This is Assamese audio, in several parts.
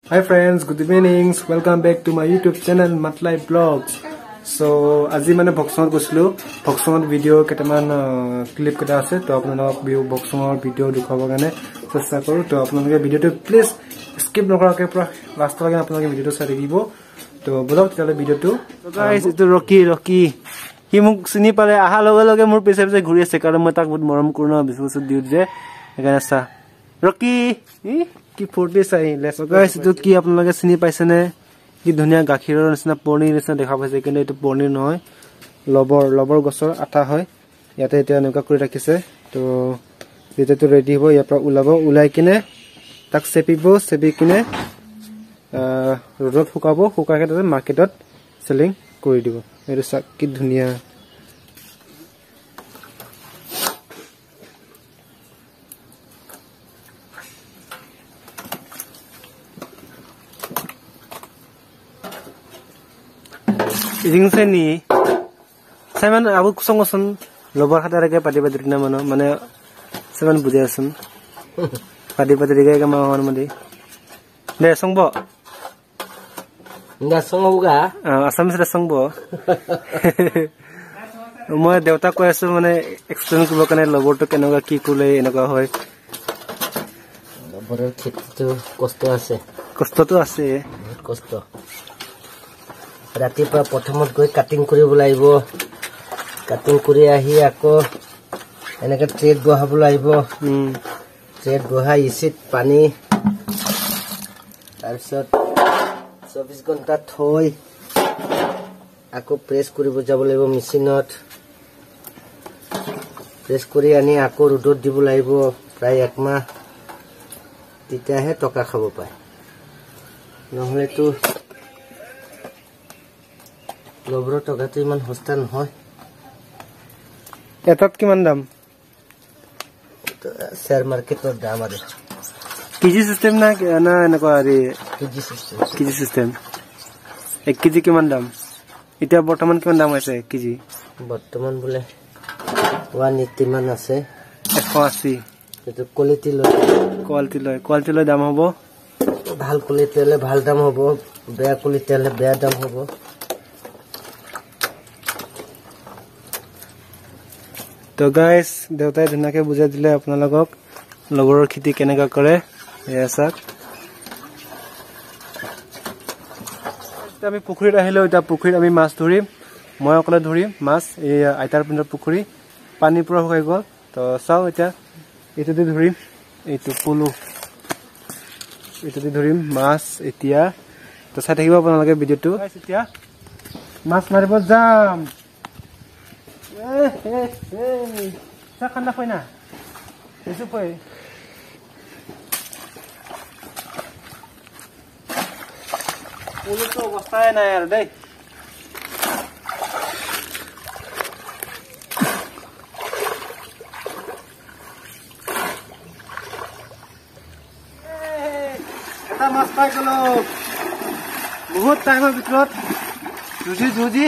Hi friends, good evenings. Welcome back to my YouTube channel Matlai Vlogs. So আজি মানে বক্সঙত গৈছিলো বক্সঙত ভিডিও কেটামান ক্লিপ কেটা আছে তো আপোনালোকক বক্সঙৰ ভিডিও দেখাবৰ কাৰণে চেষ্টা কৰো তো আপোনালোকে ভিডিওটো প্লিজ স্কিপ নকৰাকৈ পুৰা লাষ্ট লৈকে আপোনালোকে ভিডিওটো চাই থাকিব তো বলক তেতিয়ালে ভিডিওটো গাইস এটো ৰকি হি মোক চিনি পালে আহা লগে লগে মোৰ পিছে পিছে ঘূৰি আছে কাৰণ মই তাক বহুত মৰম কৰো ন বিশ্বসুত দিউ যে এখানে আছে ৰকি কি ফটো চাই লেটস গাইস এটো কি আপোনালোকে চিনি পাইছে নে কি ধুনিয়া গাখীৰৰ নিচিনা পনীৰ নিচিনা দেখা পাইছে কিন্তু এটো পনীৰ নহয় লবৰ গছৰ আঠা হয় ইয়াতে এটা এনেকা কৰি ৰাখিছে তো যেটো ৰেডি হ'ব ইয়াৰ পৰা উলাই কিনে তাক চেপি কিনে ৰ'দত শুকাকে তাতে মাৰ্কেটত সেলিং কৰি দিব এটো কি ধুনিয়া Ring seni, saya mana abu kusong lobar hati rakyat padi dina mana saya mana budaya sun, padi rakyat ke mana mandi, deh song bo, enggak song buka, asam sudah song bo, umur dewata ko esu mana explain kulo kane lobar tu kena ki kule enaga hoy, lobar itu kosto tu ase, kosto. ৰাতিপুৱা প্ৰথমত গৈ কাটিং কৰিব লাগিব কাটিং কৰি আহি আকৌ এনেকে ট্ৰেড বহাব লাগিব ট্ৰেড বহাই ইচিত পানী তাৰপিছত 24 ঘণ্টা থৈ আকৌ প্ৰেছ কৰিব যাব লাগিব মেচিনত প্ৰেছ কৰি আনি আকৌ ৰ'দত দিব লাগিব প্ৰায় এক মাহ তেতিয়াহে টকা খাব পায় নহলেতো লবৰ টকাটো ইমান সস্তা নহয় এটাত কিমান দাম শেয়াৰ মাৰ্কেটৰ দাম আৰু কেজি সিস্টেম না এনেকুৱা আৰে কেজি সিস্টেম 1 কেজি কিমান দাম এতিয়া বৰ্তমান কিমান দাম আছে কেজি বৰ্তমান বলে 180 মান আছে 180 এটো কোৱালিটি লৈ দাম হ'ব ভাল কোৱালিটি হলে ভাল দাম হ'ব বেয়া কোৱালিটি হলে বেয়া দাম হ'ব তো গাইস দেউতাই ধুনাকে বুজাই দিলে আপোনালোকক লবৰৰ খেতি কেনেকা কৰে এসাক আমি পুখুৰীত আহিলো এটা পুখুৰীত আমি মাছ ধৰিম মই অকলে ধৰিম মাছ এই আইতাৰ পিনৰ পুখুৰী পানী পুৰা হৈ গ'ল তো চাও এটা এটোতে ধৰিম এইটো পলু এটোতে ধৰিম মাছ এতিয়া তো চাই থাকিব আপোনালোকে ভিডিওটো এতিয়া মাছ মাৰিব যাম Sa kanda ko na. Eso po eh. Ulo to basta na yaar dai. Eta mas pai galo. Bahut time bitrot. Juji.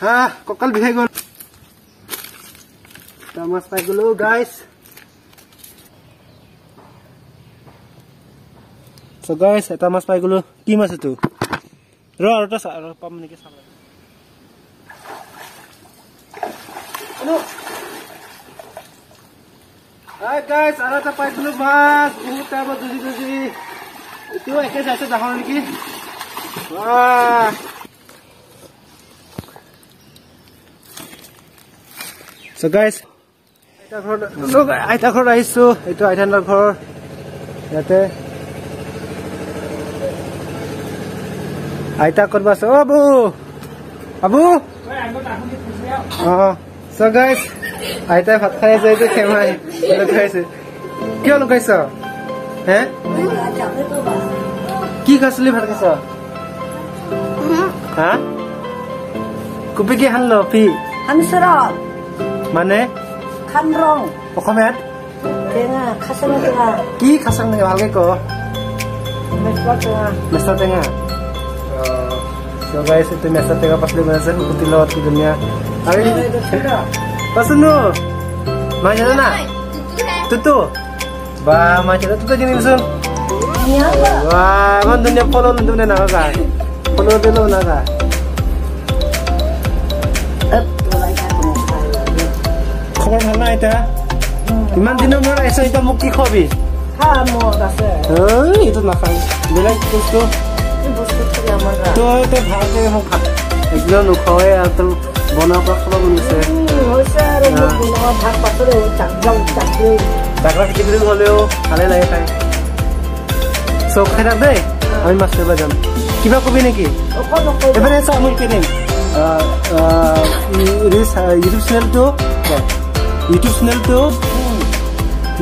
Ha, kokal bihai gol. Tamas pai golo guys. So guys, eta mas pai golo. Ki mas itu? Ro ta sa ro pam ni ke sa. Ano? Hai guys, ara ta pai golo mas. Bahut ta juji. Itu eke sa dahon niki. Wah. So guys, আইতা ঘৰ আহিছো এইটো আইতাৰ ঘৰ ইয়াতে আইতা কৰবা আছে ও আবু so guys আইতা ভাত খাই আছে এইটো খেমাই লগাইছে কিয় লগাইছ হে কি খাইছিলি ভাত খাইছ হা কুপি কি হানলো পি হানসরল মানে খানরং অসমীয়াত টেঙা খাসং টেঙা কি খাসং টেঙা ভালকে ক মেছা টেঙা so guys itu মেছা টেঙা পাছলি বনাইছে কুটি লগত কি ধুনীয়া আৰু পাছনো মাই জানা না তুতু বা মাই জানা তুতু জিনিস Wah, man dunia follow lu dunia naga. Follow dulu naga. Khabar bhal na eta. Iman dinor mora esa eta mukti khobi. Ha mo dase. Itu na khai. Belai kusto. To to bhage ho khat. Eglo nu khoe ato bana pa khaba bunise. Hoise aro bana bhag patore chakjang chakre. Takra kidri holeo khale lage tai. So khara dei. Ami mas leba jam. Kiba kobi neki? Ebare sa amul kenim. YouTube channel to. YouTube channel to.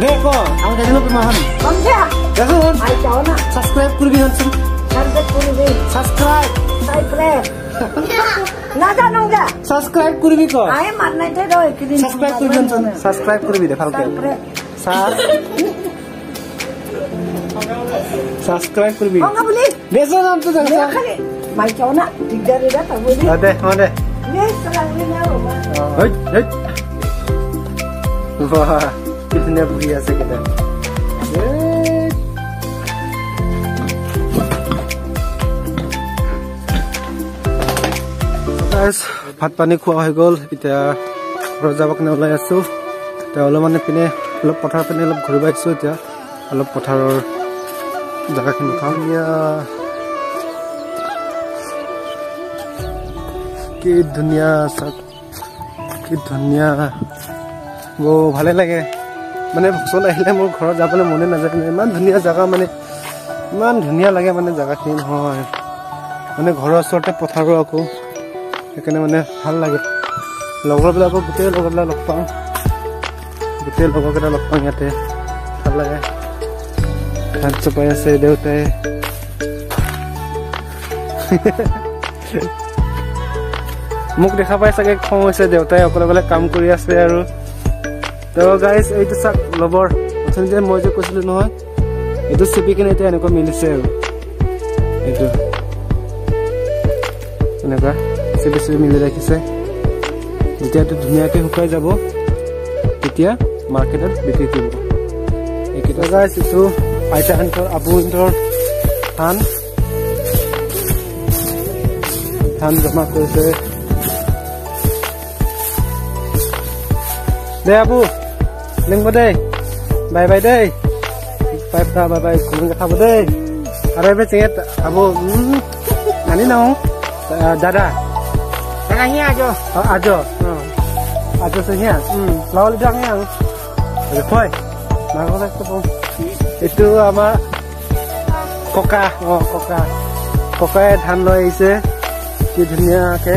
Dekho, am kajino pe mahan. Samjha? Dekho. Ai chao na. Subscribe kurbi hansu. Subscribe. Na janunga. Subscribe kurbi ko. Ai marnai the ro ekdin. Subscribe kurbi hansu. Subscribe kurbi de falke. Subscribe kurbi. Honga boli. Beso nam to dekho. Mai chao na. Digdari da ta boli. Ade, ade. Ne salang ni na ro ma. Hei, hei. Wah, कितने बढ़िया से कहते हैं guys भात पानी खुआ हो गल इटा रजाबक ने ओলাই आसु ता ओलो माने पिने অলপ পথাৰ পিনে অলপ ঘুৰিব আহিছো এতিয়া অলপ পথাৰৰ জায়গাখিনি খাম ইয়া কি ধুনীয়া সব কি ধুনীয়া वो ভালে লাগে মানে ভক্সল আহিলে মোৰ ঘৰত যাবলৈ মনে নাযায় ইমান ধুনীয়া জায়গা মানে ইমান ধুনীয়া লাগে মানে জায়গাখিনি নহয় মানে ঘৰৰ ওচৰতে পথাৰ আকৌ এখানে মানে ভাল লাগে লগৰবিলাকক গোটেই লগৰবিলাক লগ পাওঁ গোটেই লগৰকেইটা লগ পাওঁ ইয়াতে ভাল লাগে হাত চপাই আছে দেউতাই মোক দেখা পাই চাগে খং হৈছে দেউতাই অকলে অকলে কাম কৰি আছে আৰু তো গাইস এইটো চাক লবৰ অথনি যে মই যে কৈছিলো নহয় এইটো চিপি কিনে এতিয়া এনেকুৱা মিলিছে আৰু এইটো এনেকুৱা চিপি চিপি মিলি ৰাখিছে যেতিয়া এইটো ধুনীয়াকৈ শুকাই যাব তেতিয়া মাৰ্কেটত বিক্ৰী কৰিব এইকেইটা গাইস এইটো আইতাহঁতৰ আবুহঁতৰ ধান জমা কৰিছে দে আবু লিংব দে বাই বাই দে বাই বাই বাই খুলুং খাব দে আৰু এবে চেত আবু নানি নাও দাদা দাদা হি আজো আজো সে হি লাও লিডাং হি আ কই মাগলে তো এটো আমাৰ ককা ককাই ধান লৈ আহিছে কি ধুনীয়াকে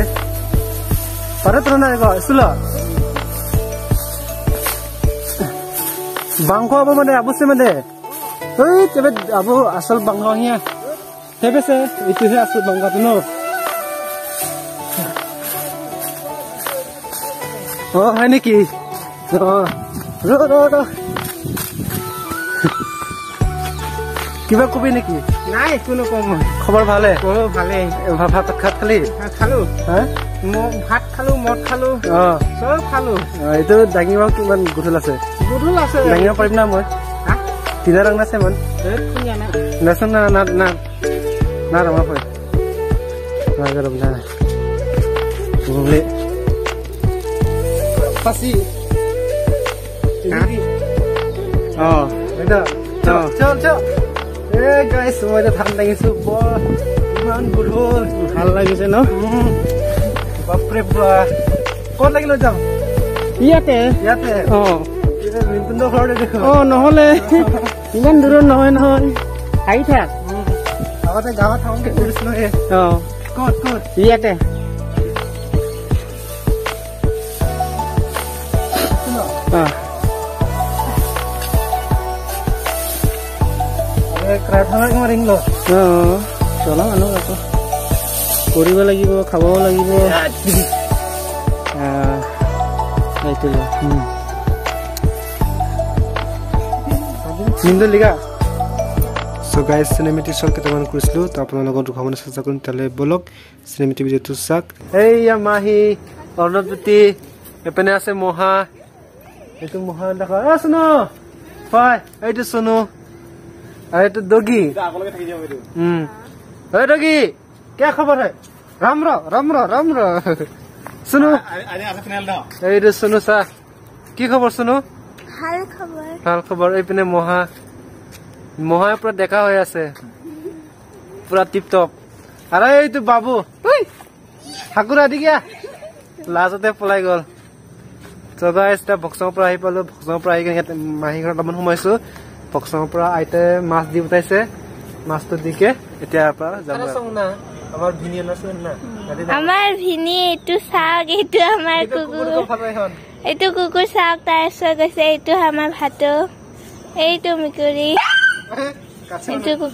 পাৰত নাই গো স্কুল বাংক আবু মানে আবুছে মানে ওই তবে আবু আসল বাংক হিয়া হেবেছে ইতুহে আসল বাংকাটো ন ও হয় নেকি ৰ কিবা কবি নেকি নাই কোনো কম খবৰ ভালে ভালে ভাত খালি খালো হা মই ভাত খালো মদ খালো সব খালো এইটো দাঙিব কিমান গুঠল আছে দাঙিব পাৰিম না মই তিনা ৰং আছে মন নাচোন না না না না ৰঙা হয় নাগৰ বলা বলে পাছি এটা চল এ গাইস মই এটা ধান লাগিছো বৰ ইমান গুঠল ভাল লাগিছে ন বাপৰে পুৰা ক'ত লাগিল যাম ইয়াতে মিন্টুৰ ঘৰতে দেখো নহলে ইমান দূৰত নহয় আহি থাক আগতে গাঁৱত থাকোঁতে কৰিছিলো ক'ত ইয়াতে চলা মানুহ আকৌ কৰিব লাগিব খাব লাগিব So guys, cinematic shot কেইটামান কৰিছিলো তো আপোনালোকৰ দুখমান চেষ্টা কৰিম তালে বলক cinematic ভিডিওটো চাক এইয়া মাহি অৰ্ণজ্যোতি এপেনে আছে মহা এইটো মহা দেখা শুনো হয় এইটো শুনো আৰু এইটো ডগি ডগি क्या खबर है राम्रो राम्रो राम्रो सुनु এইটো सुनु सा কি খবৰ सुनु ভাল খবৰ এইপিনে মহা পুৰা দেখা হৈ আছে পুৰা টিপ টপ আৰু এইটো বাবু ঠাকুৰ আদি গিয়া লাজতে পলাই গল এটা ভক্সঙৰ পৰা আহি পালো ভক্সঙৰ পৰা আহি কিনে মাহী ঘৰত অলপমান সোমাইছো ভক্সঙৰ পৰা আইতাই মাছ দি পঠাইছে মাছটো দিকে এতিয়া যাম আমাৰ ভিনি আছে না আমাৰ ভিনি এইটো চাওক এইটো আমাৰ কুকুৰ এইটো কুকুৰ চাওক তাই ওচৰত গৈছে এইটো আমাৰ ভাতো এইটো মেকুৰী এইটো কুকুৰ